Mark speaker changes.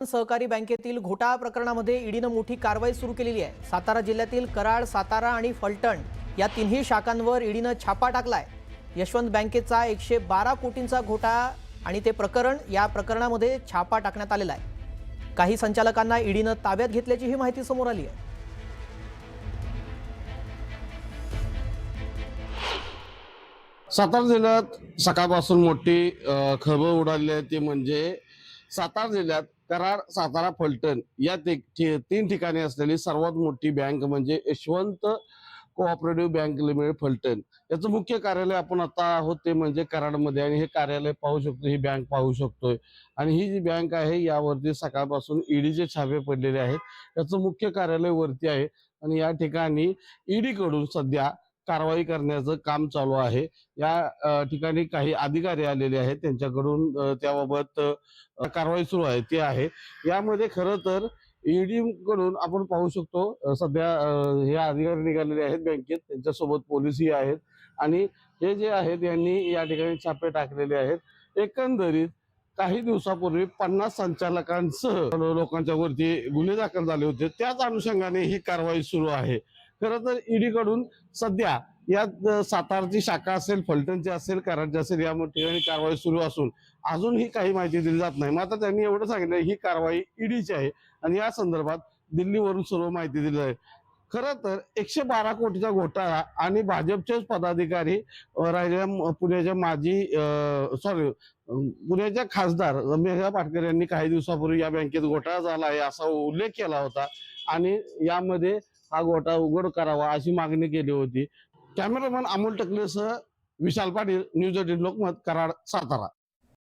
Speaker 1: सहकारी बँकेतील घोटाळा प्रकरणामध्ये ईडीनं मोठी कारवाई सुरू केलेली आहे। सातारा जिल्ह्यातील कराड, सातारा आणि फलटण या तिन्ही शाखांवर ईडीनं छापा टाकलाय। यशवंत बँकेचा 112 कोटींचा घोटाळा आणि ते प्रकरण, या प्रकरणामध्ये छापा टाकण्यात आलेला आहे। काही संचालकांना ईडीनं ताब्यात घेतल्याची ही माहिती समोर आली आहे।
Speaker 2: सातारा जिल्ह्यात सकाळपासून मोठी खळबळ उडाली आहे। ते म्हणजे सातारा जिल्ह्यात कराड, सातारा, फलटण या तीन ठिकाणी असलेली सर्वात मोठी बँक म्हणजे Yashwant cooperative bank limited Phaltan. याचं मुख्य कार्यालय आपण आता आहोत ते म्हणजे कराडमध्ये, आणि हे कार्यालय पाहू शकतो, ही बँक पाहू शकतोय। आणि ही जी बँक आहे यावरती सकाळपासून ईडीचे छापे पडलेले आहेत। याचं मुख्य कार्यालय वरती आहे आणि या ठिकाणी ईडी कडून सध्या कारवाई करण्याचं काम चालू आहे। या ठिकाणी काही अधिकारी आलेले आहेत, त्यांच्याकडून त्याबाबत कारवाई सुरू आहे ते आहे। यामध्ये खरं तर ईडी कडून आपण पाहू शकतो सध्या हे अधिकारी निघालेले आहेत बँकेत, त्यांच्यासोबत पोलीसही आहेत आणि हे जे आहेत यांनी या ठिकाणी छापे टाकलेले आहेत। एकंदरीत काही दिवसापूर्वी 50 संचालकांसह लोकांच्या वरती गुन्हे दाखल झाले होते, त्याच अनुषंगाने ही कारवाई सुरू आहे। खरं तर ईडी कडून सध्या यात सातारची शाखा असेल, फलटणची असेल, कराडची असेल, या ठिकाणी कारवाई सुरू असून अजूनही काही माहिती दिली जात नाही। मात्र त्यांनी एवढं सांगितलं ही कारवाई ईडीची आहे आणि या संदर्भात दिल्लीवरून सर्व माहिती दिली आहे। खरं तर 112 कोटीचा घोटाळा आणि भाजपचेच पदाधिकारी राहिलेल्या पुण्याच्या पुण्याच्या खासदार मेघा पाटकर यांनी काही दिवसापूर्वी या बँकेत घोटाळा झाला आहे असा उल्लेख केला होता आणि यामध्ये हा घोटाळा उघड करावा अशी मागणी केली होती। Cameraman Amol टकलेसह Vishal Patil, news 18 Lokmat, Karad, Satara.